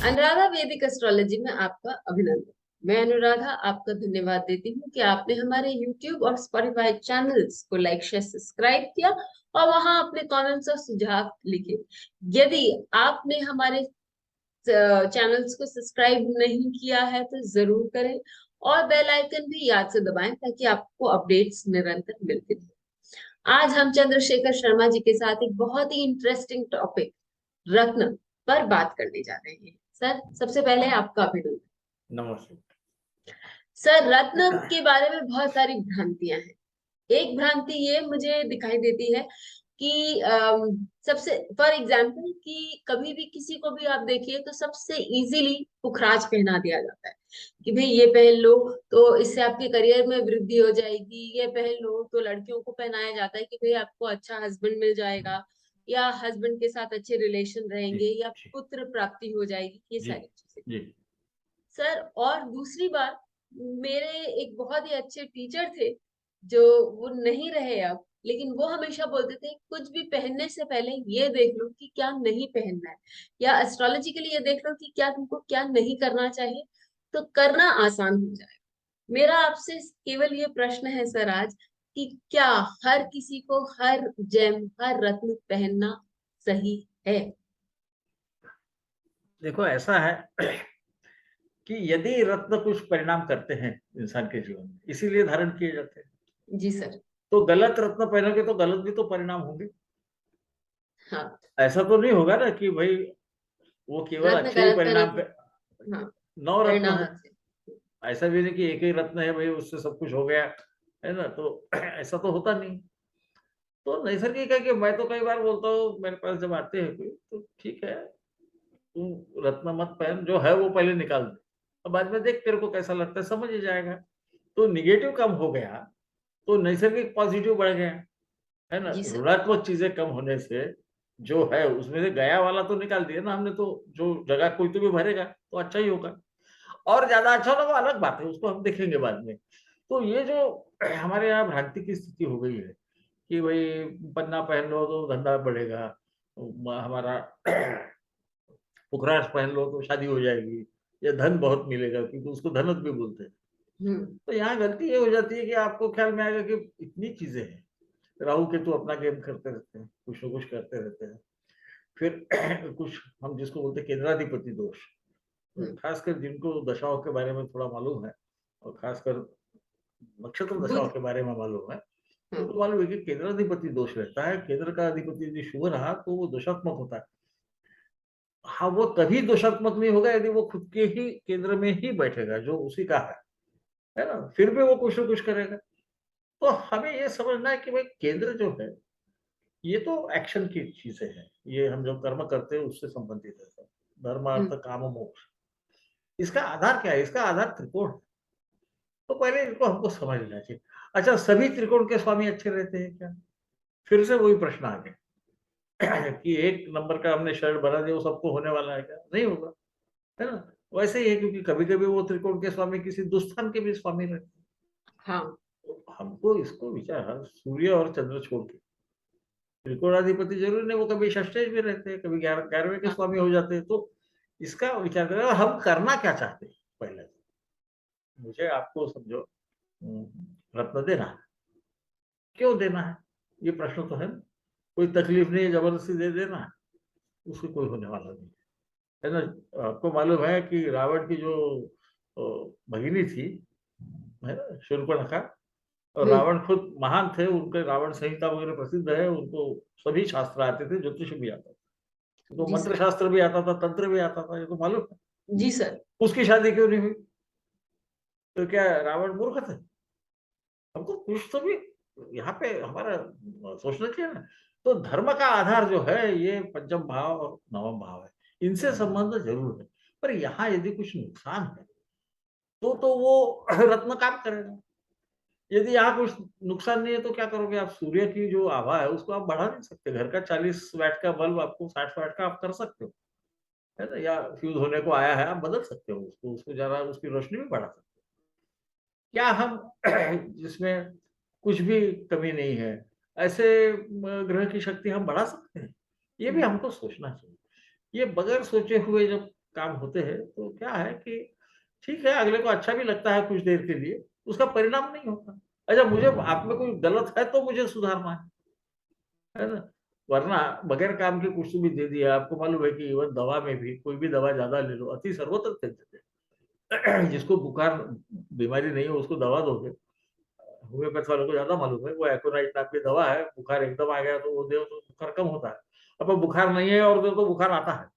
अनुराधा वैदिक एस्ट्रोलॉजी में आपका अभिनंदन। मैं अनुराधा आपका धन्यवाद देती हूँ कि आपने हमारे YouTube और Spotify चैनल्स को लाइक शेयर सब्सक्राइब किया और वहां अपने कमेंट्स और सुझाव लिखे। यदि आपने हमारे चैनल्स को सब्सक्राइब नहीं किया है तो जरूर करें और बेल आइकन भी याद से दबाएं ताकि आपको अपडेट्स निरंतर मिलते रहे। आज हम चंद्रशेखर शर्मा जी के साथ एक बहुत ही इंटरेस्टिंग टॉपिक रत्न पर बात करने जा रहे हैं। सर, सबसे पहले आपका अभिनंदन। नमस्ते सर, रत्न के बारे में बहुत सारी भ्रांतियां हैं। एक भ्रांति ये मुझे दिखाई देती है कि सबसे फॉर एग्जाम्पल कि कभी भी किसी को भी आप देखिए तो सबसे इजीली पुखराज पहना दिया जाता है कि भाई ये पहन लो तो इससे आपके करियर में वृद्धि हो जाएगी, ये पहन लो। तो लड़कियों को पहनाया जाता है कि भाई आपको अच्छा हस्बैंड मिल जाएगा या हस्बैंड के साथ अच्छे रिलेशन जी रहेंगे या जी पुत्र प्राप्ति हो जाएगी, ये जी सारी चीजें। जी सर, और दूसरी बात, मेरे एक बहुत ही अच्छे टीचर थे जो वो नहीं रहे अब, लेकिन वो हमेशा बोलते थे कुछ भी पहनने से पहले ये देख लो कि क्या नहीं पहनना है, या एस्ट्रोलॉजी के लिए ये देख लो कि क्या तुमको क्या नहीं करना चाहिए, तो करना आसान हो जाए। मेरा आपसे केवल ये प्रश्न है सर आज कि क्या हर किसी को हर जेम हर रत्न पहनना सही है? देखो, ऐसा है कि यदि रत्न कुछ परिणाम करते हैं इंसान के जीवन में, इसीलिए धारण किए जाते हैं, जी सर। तो गलत रत्न पहनोगे तो गलत भी तो परिणाम होंगे। हाँ। ऐसा तो नहीं होगा ना कि भाई वो केवल रत्न अच्छे ही गलत परिणाम गलत। पे। हाँ। 9 रत्न परिणाम है, अच्छे। ऐसा भी नहीं कि एक ही रत्न है भाई उससे सब कुछ हो गया, है ना? तो ऐसा तो होता नहीं। तो नैसर्गिक है कि मैं तो कई बार बोलता हूँ, मेरे पास जब आते हैं कोई तो ठीक है, तू रत्न मत पहन, जो है वो पहले निकाल दे और बाद में देख तेरे को कैसा लगता है, समझ ही जाएगा। तो निगेटिव कम हो गया तो नैसर्गिक पॉजिटिव बढ़ गया, है ना? जी सर। ऋणात्मक चीजें कम होने से जो है उसमें से गया वाला तो निकाल दिया ना हमने, तो जो जगह कोई तो भी भरेगा तो अच्छा ही होगा। और ज्यादा अच्छा होगा वो अलग बात है, उसको हम देखेंगे बाद में। तो ये जो हमारे यहाँ भ्रांति की स्थिति हो गई है कि भाई पन्ना पहन लो तो धंधा बढ़ेगा, हमारा पुखराज पहन लो तो शादी हो जाएगी या धन बहुत मिलेगा, क्योंकि उसको धनत भी बोलते हैं। हम्म। तो यहाँ गलती ये हो जाती है कि आपको ख्याल में आएगा कि इतनी चीजें हैं। राहु केतु अपना गेम करते रहते हैं, कुछ ना कुछ करते रहते हैं। फिर कुछ हम जिसको बोलते हैं केंद्राधिपति दोष, हम्म। खासकर जिनको दशाओं के बारे में थोड़ा मालूम है और खासकर नक्षत्र दशाओं बुध। के बारे में मालूम है, हाँ। उनको मालूम है कि केंद्राधिपति दोष रहता है। केंद्र का अधिपति यदि शुभ रहा तो वो दोषात्मक होता है। हाँ, वो तभी दोषात्मक नहीं होगा यदि वो खुद के ही केंद्र में ही बैठेगा जो उसी का है ना? फिर भी वो कुछ ना कुछ करेगा। तो हमें ये समझना है कि भाई केंद्र जो है ये तो एक्शन की चीजें हैं, ये हम जो कर्म करते हैं उससे संबंधित है सब। धर्म हम्म। अर्थ काम मोक्ष, इसका आधार क्या है? इसका आधार त्रिकोण है। तो पहले इनको हमको समझ लेना चाहिए। अच्छा, सभी त्रिकोण के स्वामी अच्छे रहते हैं क्या? फिर से वही प्रश्न आ गया कि एक नंबर का हमने शर्ट बना दिया वो सबको होने वाला है क्या? नहीं होगा, है ना? वैसे ही है, क्योंकि कभी कभी वो त्रिकोण के स्वामी किसी दुस्थान के भी स्वामी रहते हैं। हाँ। तो हमको इसको विचार सूर्य और चंद्र छोड़ के, त्रिकोणाधिपति जरूरी नहीं वो कभी षष्ठेश भी रहते हैं, कभी 11वें के हाँ। स्वामी हो जाते हैं। तो इसका विचार करें और हम करना क्या चाहते हैं। पहले मुझे आपको समझो, रत्न देना है, क्यों देना है? ये प्रश्न तो है ना। कोई तकलीफ नहीं है, जबरदस्ती दे देना है, उससे कोई होने वाला नहीं है ना? आपको मालूम है कि रावण की जो भगिनी थी, है ना, शूर्पणखा, और हम्म। रावण खुद महान थे, उनके रावण संहिता वगैरह प्रसिद्ध है, उनको सभी शास्त्र आते थे, ज्योतिष भी आता था, तो जी मंत्र सर। शास्त्र भी आता था, तंत्र भी आता था, ये तो मालूम है। जी सर। उसकी शादी क्यों नहीं हुई? तो क्या रावण मूर्ख था? हमको कुछ तो भी यहाँ पे हमारा सोचना चाहिए ना। तो धर्म का आधार जो है ये पंचम भाव और नवम भाव है, इनसे संबंध जरूर है। पर यहाँ यदि कुछ नुकसान है तो वो रत्न काम करेगा। यदि यहाँ कुछ नुकसान नहीं है तो क्या करोगे आप? सूर्य की जो आभा है उसको आप बढ़ा नहीं सकते। घर का 40 वाट का बल्ब आपको 60 वाट का आप कर सकते हो, है ना? या फ्यूज होने को आया है, आप बदल सकते हो उसको, उसको जरा उसकी रोशनी भी बढ़ा सकते हो। क्या हम जिसमें कुछ भी कमी नहीं है, ऐसे ग्रह की शक्ति हम बढ़ा सकते हैं? ये भी हमको सोचना चाहिए। ये बगैर सोचे हुए जब काम होते हैं तो क्या है कि ठीक है, अगले को अच्छा भी लगता है कुछ देर के लिए, उसका परिणाम नहीं होता। अच्छा, मुझे आप में कोई गलत है तो मुझे सुधारना है ना? वरना बगैर काम के कुछ भी दे दिया, आपको मालूम है कि इवन दवा में भी कोई भी दवा ज़्यादा ले लो, अति सर्वत्र दे देते हैं। जिसको बुखार बीमारी नहीं है उसको दवा दोगे, होम्योपैथ वालों को ज़्यादा मालूम है, वो एकोनाइट नाम की दवा है, बुखार एकदम आ गया तो वो दो तो बुखार कम होता है। अब बुखार नहीं है और दो तो बुखार आता है।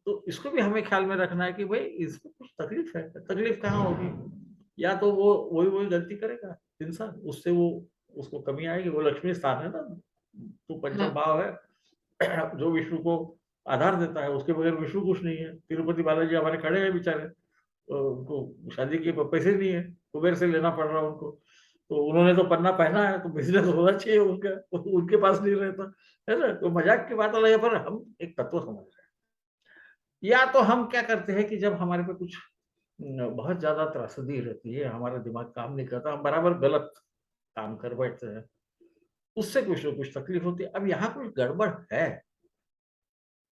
तो इसको भी हमें ख्याल में रखना है कि भाई इसको कुछ तकलीफ है, तकलीफ कहाँ होगी? या तो वो वही गलती करेगा इंसान, उससे वो उसको कमी आएगी, वो लक्ष्मी स्थान है ना, तो पंचम हाँ। भाव है। जो विष्णु को आधार देता है, उसके बगैर विष्णु कुछ नहीं है। तिरुपति बालाजी हमारे खड़े हैं बेचारे, उनको शादी के पैसे नहीं है, कुबेर से लेना पड़ रहा है उनको। तो उन्होंने तो पन्ना पहना है, तो बिजनेस होना चाहिए उनका, उनके पास नहीं रहता, है ना? तो मजाक की बात अलग है, पर हम एक तत्व समझ रहे हैं। या तो हम क्या करते हैं कि जब हमारे पे कुछ बहुत ज़्यादा त्रासदी रहती है, हमारा दिमाग काम नहीं करता, हम बराबर गलत काम कर बैठते हैं, उससे कुछ न कुछ तकलीफ होती है। अब यहाँ कुछ गड़बड़ है,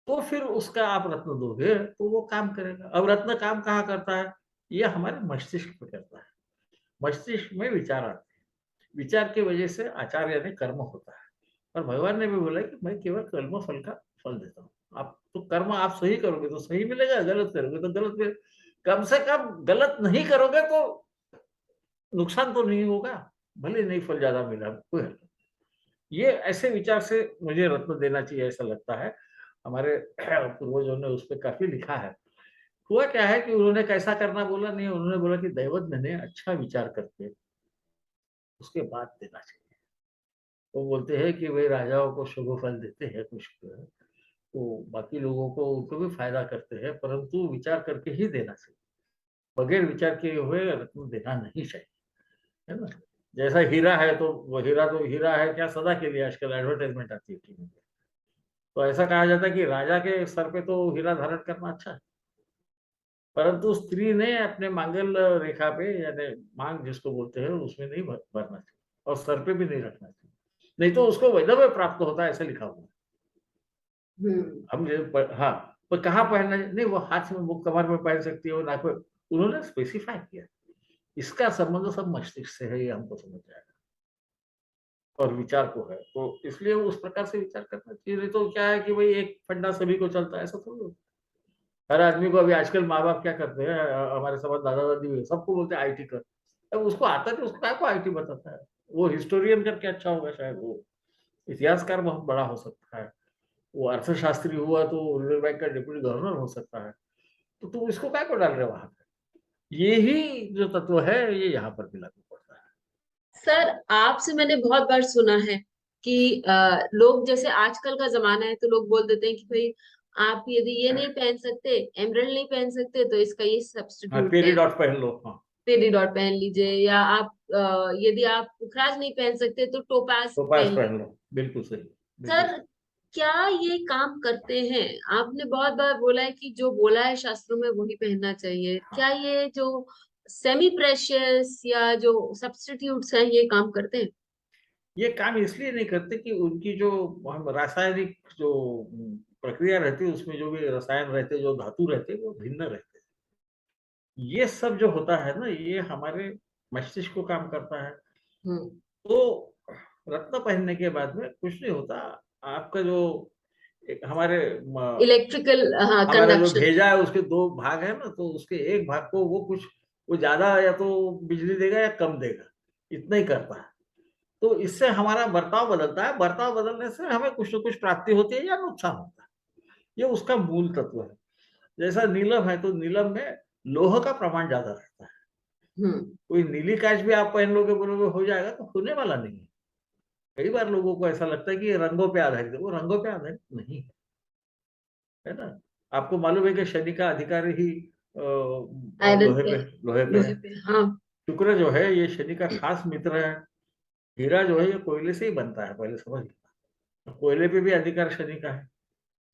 तो फिर उसका आप रत्न दोगे, तो वो काम करेगा। अब रत्न काम कहाँ करता है? ये हमारे मस्तिष्क पे करता है। मस्तिष्क में विचार आते हैं। विचार की वजह से आचार यानी कर्म होता है। और भगवान ने भी बोला कि मैं केवल कर्म फल का फल देता हूँ। आप तो कर्म आप सही करोगे तो सही मिलेगा, गलत करोगे तो गलत मिलेगा। कम से कम गलत नहीं करोगे तो नुकसान तो नहीं होगा, भले नहीं फल ज़्यादा मिला, कोई हर्ज नहीं। ये ऐसे विचार से मुझे रत्न देना चाहिए ऐसा लगता है। हमारे पूर्वजों ने उस पे काफ़ी लिखा है। हुआ क्या है कि उन्होंने कैसा करना बोला नहीं, उन्होंने बोला कि दैवज्ञ ने अच्छा विचार करके उसके बाद देना चाहिए। वो बोलते हैं कि वे राजाओं को शुभ फल देते हैं कुछ, तो बाकी लोगों को उनको भी फ़ायदा करते हैं, परंतु विचार करके ही देना चाहिए। बगैर विचार किए हुए रत्न देना नहीं चाहिए, है ना? जैसा हीरा है तो वो हीरा है क्या सदा के लिए, आजकल एडवर्टाइज़मेंट आती है टीवी पे। तो ऐसा कहा जाता है कि राजा के सर पे तो हीरा धारण करना अच्छा है, परंतु स्त्री ने अपने मांगल रेखा पे यानी मांग जिसको बोलते हैं उसमें नहीं भरना चाहिए और सर पे भी नहीं रखना चाहिए। नहीं तो उसको वैधव्य प्राप्त होता है ऐसा लिखा हुआ है। हम्म। हम जो हाँ, पर कहाँ पहनना नहीं, वो हाथ में वो कमर में पहन सकती है, वो नाक पे, उन्होंने स्पेसिफाई किया। इसका संबंध सब मस्तिष्क से है, ये हमको समझ आएगा और विचार को है। तो इसलिए उस प्रकार से विचार करना चाहिए, नहीं तो क्या है कि भाई एक फंडा सभी को चलता है, ऐसा थोड़ी होता है। हर आदमी को अभी आजकल माँ-बाप क्या करते हैं, हमारे समाज दादा-दादी भी सबको बोलते हैं आईटी कर। अब उसको आता नहीं, उसको काहे को आईटी बताता है? वो हिस्टोरियन करके अच्छा होगा शायद, वो इतिहासकार बहुत बड़ा हो सकता है। वो अर्थशास्त्री हुआ तो रिजर्व बैंक का डिप्टी गवर्नर हो सकता है। तो तुम इसको काहे को डाल रहे हो वहाँ पे? ये ही जो तत्व है ये यहाँ पर भी लागू पड़ता है। सर, आपसे मैंने बहुत बार सुना है कि लोग, जैसे आजकल का जमाना है तो लोग बोल देते हैं कि भाई आप यदि ये नहीं पहन सकते, एमरल्ड नहीं पहन सकते, तो इसका ये हाँ, सब्स्टिट्यूट पहन, पेरिडॉट पहन लो। हाँ, पेरिडॉट पहन लीजिए, या आप यदि आप पुखराज नहीं पहन सकते तो टोपाज तो पास पहन पहन लो। लीजिए। बिल्कुल सही, बिल्कुल सर, सही। क्या ये काम करते हैं? आपने बहुत बार बोला है कि जो बोला है शास्त्रों में वही पहनना चाहिए। हाँ, क्या ये जो सेमी प्रेशियस या जो सब्स्टिट्यूट्स हैं ये काम करते हैं? ये काम इसलिए नहीं करते कि उनकी जो हम रासायनिक जो प्रक्रिया रहती है उसमें जो भी रसायन रहते हैं, जो धातु रहते हैं वो भिन्न रहते हैं। ये सब जो होता है ना ये हमारे मस्तिष्क को काम करता है। हम्म। तो रत्न पहनने के बाद में कुछ नहीं होता। आपका जो एक हमारे इलेक्ट्रिकल, हाँ, हमारा जो कंडक्शन। भेजा है उसके 2 भाग है ना, तो उसके एक भाग को वो ज़्यादा या तो बिजली देगा या कम देगा, इतना ही करता है। तो इससे हमारा बर्ताव बदलता है, बर्ताव बदलने से हमें कुछ न कुछ प्राप्ति होती है या नुकसान होता है। ये उसका मूल तत्व है। जैसा नीलम है, तो नीलम में लोह का प्रमाण ज़्यादा रहता है। हम्म। कोई नीली काँच भी आप पहन लोगे, बोलोगे हो जाएगा, तो होने वाला नहीं है। कई बार लोगों को ऐसा लगता है कि ये रंगों पे आधारित है, वो रंगों पे आधारित नहीं है, है ना? आपको मालूम है कि शनि का अधिकारी ही आयरन लोहे पे, पे लोहे पे लोहे है। पे, हाँ। शुक्र जो है ये शनि का खास मित्र है। हीरा जो है ये कोयले से ही बनता है, पहले समझ लेना। कोयले पे भी अधिकार शनि का है।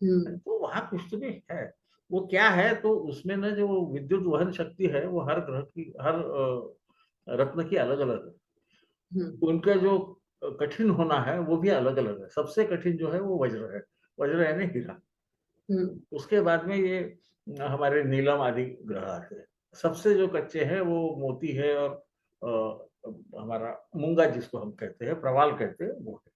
हम्म। तो वहाँ कुछ तो भी है। वो क्या है तो उसमें ना जो विद्युत वहन शक्ति है वो हर ग्रह की हर रत्न की अलग-अलग है। हम्म। उनका जो कठिन होना है वो भी अलग-अलग है। सबसे कठिन जो है वो वज्र है। वज्र यानी हीरा। हम्म। उसके बाद में ये हमारे नीलम आदि ग्रह आते हैं। सबसे जो कच्चे हैं वो मोती है और हमारा मूंगा जिसको हम कहते हैं, प्रवाल कहते हैं, वो है।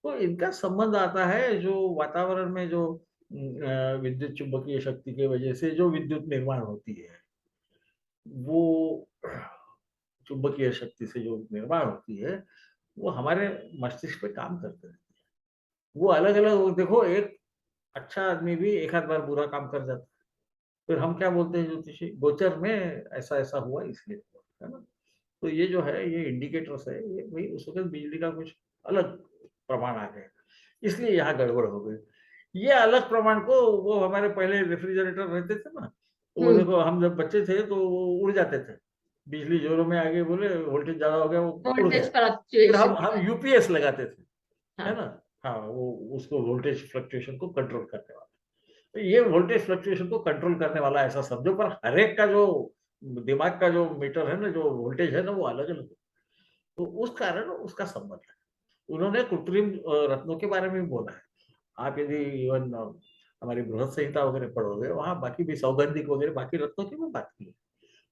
तो इनका संबंध आता है जो वातावरण में जो विद्युत चुम्बकीय शक्ति की वजह से जो विद्युत निर्माण होती है, वो चुंबकीय शक्ति से जो निर्माण होती है, वो हमारे मस्तिष्क पे काम करते हैं। वो अलग-अलग देखो, एक अच्छा आदमी भी एक आध बार बुरा काम कर जाता है। फिर हम क्या बोलते हैं ज्योतिषी, गोचर में ऐसा-ऐसा हुआ इसलिए हुआ, है ना? तो ये जो है ये इंडिकेटर्स है, ये भई उस वक़्त बिजली का कुछ अलग प्रमाण आ गया, इसलिए यहाँ गड़बड़ हो गई। ये अलग प्रमाण को वो हमारे पहले रेफ्रिजरेटर रहते थे ना, तो वो हम्म। देखो हम जब बच्चे थे तो वो उड़ जाते थे। बिजली जोरों में आ गई बोले वोल्टेज ज़्यादा हो गया वो उड़ गया। वोल्टेज फिर फ्लक्चुएशन की हम बात। यूपीएस लगाते थे, है हाँ। ना? हाँ, वो उसको वोल्टेज फ्लक्चुएशन को कंट्रोल करने वाला। तो ये वोल्टेज फ्लक्चुएशन को कंट्रोल करने वाला ऐसा समझो, पर हर एक का जो दिमाग का जो मीटर है ना, जो वोल्टेज है ना, वो अलग-अलग है। तो उस कारण उसका संबंध है। उन्होंने कृत्रिम रत्नों के बारे में भी बोला है। आप यदि इवन हमारी बृहत संहिता वगैरह पढ़ोगे, वहाँ बाकी भी सौगंधिक वगैरह बाकी रत्नों की भी बात की है।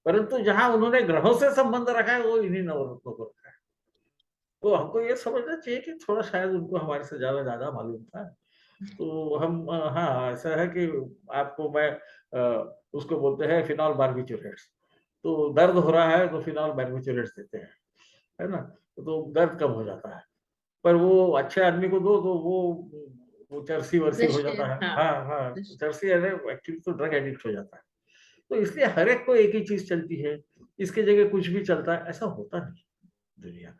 परंतु जहाँ उन्होंने ग्रहों से संबंध रखा है, वो इन्हीं नवरत्नों को रखा है। तो हमको ये समझना चाहिए कि थोड़ा शायद उनको हमारे से ज़्यादा मालूम था। तो हम हाँ, ऐसा है कि आपको मैं उसको बोलते हैं फिनॉल बार्बिचुरेट्स। तो दर्द हो रहा है तो फिनॉल बार्बिचुरेट्स देते हैं, है ना? तो दर्द कम हो जाता है। पर वो अच्छे आदमी को दो तो वो चर्सी-वर्सी हो नशे, जाता है। हाँ। हाँ, हाँ, चर्सी अरे एक्चुअली तो ड्रग एडिक्ट हो जाता है। तो इसलिए हर एक को एक ही चीज़ चलती है, इसकी जगह कुछ भी चलता है, ऐसा होता नहीं दुनिया में।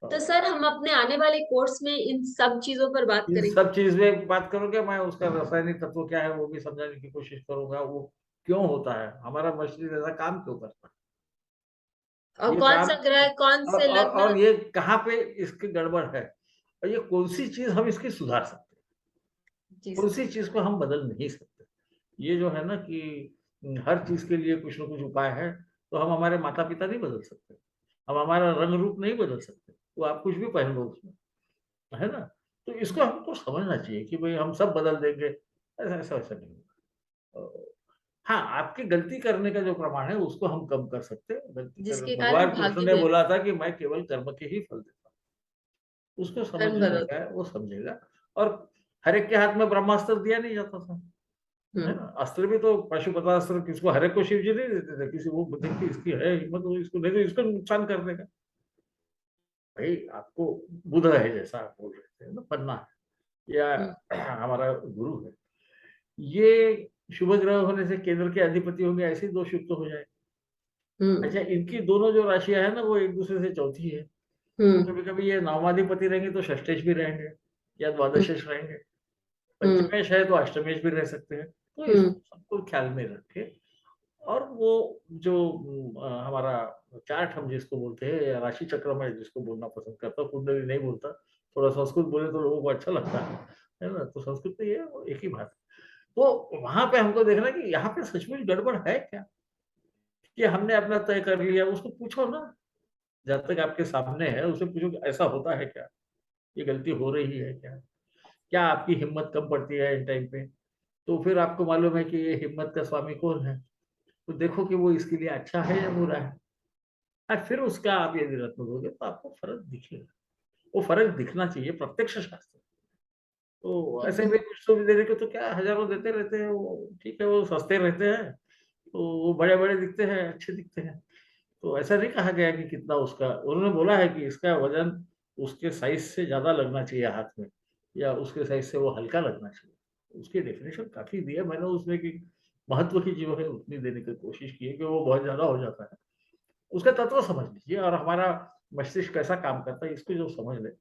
तो अ, सर हम अपने आने वाले कोर्स में इन सब चीजों पर बात इन करेंगे। सब चीज़ में बात करोगे, मैं उसका रासायनिक तत्व क्या है वो भी समझाने की कोशिश करूँगा, वो क्यों होता है, हमारा मस्तिष्क ऐसा काम क्यों करता है? और ये कौन काम सा ग्रह कौन से लग्न। और ये कहाँ पे इसकी गड़बड़ है? और ये कौन-सी चीज़ हम इसकी सुधार सकते हैं? जी सर। कौन-सी चीज़ को हम बदल नहीं सकते? ये जो है ना कि हर चीज़ के लिए कुछ न कुछ उपाय है, तो हम हमारे माता-पिता नहीं बदल सकते। हम हमारा रंग-रूप नहीं बदल सकते। वो आप कुछ भी पहन लो उसमें, है ना? तो इसको हमको समझना चाहिए कि भई हम सब बदल देंगे, ऐसा नहीं होगा। हाँ, आपकी गलती करने का जो प्रमाण है उसको हम कम कर सकते हैं। गलती कर जिसके कारण भगवान कृष्ण भाग्य ने में बोला था कि मैं केवल कर्म के ही फल देता हूँ। उसको कर्म समझने बदल। का है, वो समझेगा और हर एक के हाथ में ब्रह्मास्त्र दिया नहीं जाता था। है हम्म। ना? अस्त्र भी तो पाशुपतास्त्र किसको हर एक को शिव जी नहीं देते थे। किसी को देखिए इसकी है हिम्मत, वो इसको नहीं तो इसको नुकसान कर देगा। भाई आपको बुध है जैसा आप बोल रहे थे ना, पन्ना या हम्म। हमारा गुरु है। ये शुभ ग्रह होने से केंद्र के अधिपति होंगे, ऐसे ही 2 शुभ तो हो जाए। हम्म। अच्छा, इनकी दोनों जो राशियाँ हैं ना वो एक-दूसरे से चौथी है। तो हम्म। कभी-कभी ये नवमाधिपति रहेंगे तो षष्ठेश भी रहेंगे या हम्म। द्वादशेश रहेंगे। हम्म। पंचमेश है तो अष्टमेश भी रह सकते हैं। तो इस हम्म। सबको ख्याल में रखें और वो जो हमारा चार्ट हम जिसको बोलते हैं या राशि चक्र मैं जिसको बोलना पसंद करता हूँ, कुंडली नहीं बोलता। थोड़ा संस्कृत बोले तो लोगों को अच्छा लगता है ना? तो संस्कृत में ये है, वो एक ही बात है। तो वहाँ पे हमको देखना है कि यहाँ पे सचमुच गड़बड़ है क्या? कि हमने अपना तय कर लिया, उसको पूछो ना। जब तक आपके सामने है, उससे पूछो कि ऐसा होता है क्या? ये गलती हो रही है क्या? क्या आपकी हिम्मत कम पड़ती है इन टाइम पे? तो फिर आपको मालूम है कि ये हिम्मत का स्वामी कौन है? तो देखो कि वो इसके लिए अच्छा है या बुरा है? फिर उसका आप यदि रत्न दोगे तो आपको फ़र्क दिखेगा। वो फ़र्क दिखना चाहिए, प्रत्यक्ष शास्त्र। तो ऐसे में कुछ तो भी देने को तो क्या हज़ारों देते रहते हैं वो, ठीक है वो सस्ते रहते हैं, तो वो बड़े-बड़े दिखते हैं, अच्छे दिखते हैं। तो ऐसा नहीं कहा गया कि कितना उसका, उन्होंने बोला है कि इसका वज़न उसके साइज़ से ज़्यादा लगना चाहिए हाथ में या उसके साइज़ से वो हल्का लगना चाहिए। उसकी डेफ़िनेशन काफ़ी दी है मैंने उसमें कि महत्व की जो है उतनी देने की कोशिश की है कि वो बहुत ज़्यादा हो जाता है। उसका तत्व समझ लीजिए और हमारा मस्तिष्क कैसा काम करता है इसको जो समझ लें,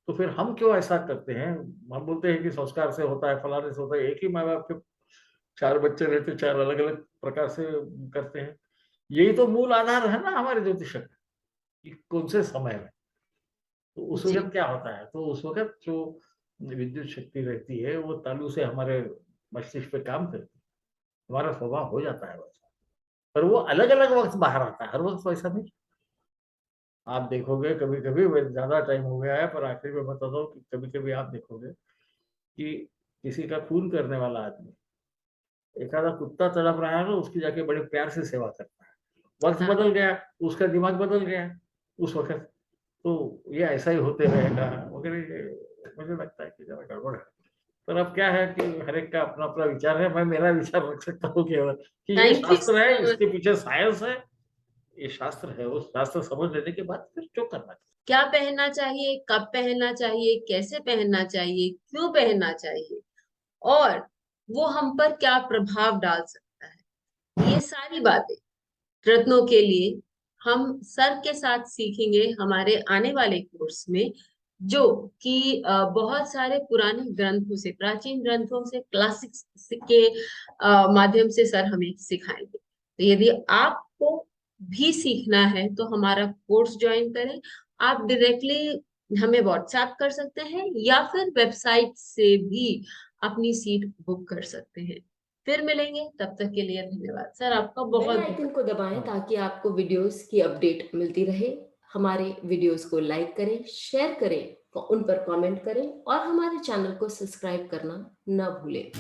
तो फिर हम क्यों ऐसा करते हैं? हम बोलते हैं कि संस्कार से होता है, फलाने से होता है, एक ही माँ-बाप के 4 बच्चे रहते, 4 अलग-अलग प्रकार से करते हैं। यही तो मूल आधार है ना हमारे ज्योतिष का, कि कौन से समय में। तो उस जी। वक़्त क्या होता है, तो उस वक़्त जो विद्युत शक्ति रहती है, वो तालू से हमारे मस्तिष्क पे काम करती है। हमारा स्वभाव हो जाता है वैसा। पर वो अलग-अलग वक़्त बाहर आता है, हर वक़्त वैसा नहीं। आप देखोगे कभी-कभी व ज़्यादा टाइम हो गया है, पर आखिर में बताता हूँ कि कभी-कभी आप देखोगे कि किसी का खून करने वाला आदमी एखादा कुत्ता तड़प रहा है ना, उसकी जाके बड़े प्यार से सेवा करता है। वक़्त हाँ, बदल गया, उसका दिमाग बदल गया उस वक़्त, तो ये ऐसा ही होते रहेगा वगैरह, ये मुझे लगता है कि ज़रा गड़बड़ है। पर अब क्या है कि हर एक का अपना-अपना विचार है, मैं मेरा विचार रख सकता हूँ केवल कि ये थैंक यू शास्त्र है, सो मच। इसके पीछे साइंस है, ये शास्त्र है, वो शास्त्र समझ लेने के बाद फिर जो करना चाहिए। क्या पहनना चाहिए, कब पहनना चाहिए, कैसे पहनना चाहिए, क्यों पहनना चाहिए और वो हम पर क्या प्रभाव डाल सकता है, ये सारी बातें रत्नों के लिए हम सर के साथ सीखेंगे हमारे आने वाले कोर्स में, जो कि बहुत सारे पुराने ग्रंथों से, प्राचीन ग्रंथों से, क्लासिक्स के माध्यम से सर हमें सिखाएंगे। तो यदि आपको भी सीखना है तो हमारा कोर्स ज्वाइन करें। आप डायरेक्टली हमें व्हाट्सएप कर सकते हैं या फिर वेबसाइट से भी अपनी सीट बुक कर सकते हैं। फिर मिलेंगे, तब तक के लिए धन्यवाद सर, आपका बेल बहुत आइकन बहुत। को दबाएं हाँ। ताकि आपको वीडियोस की अपडेट मिलती रहे। हमारे वीडियोस को लाइक करें, शेयर करें, उन पर कमेंट करें और हमारे चैनल को सब्सक्राइब करना न भूलें।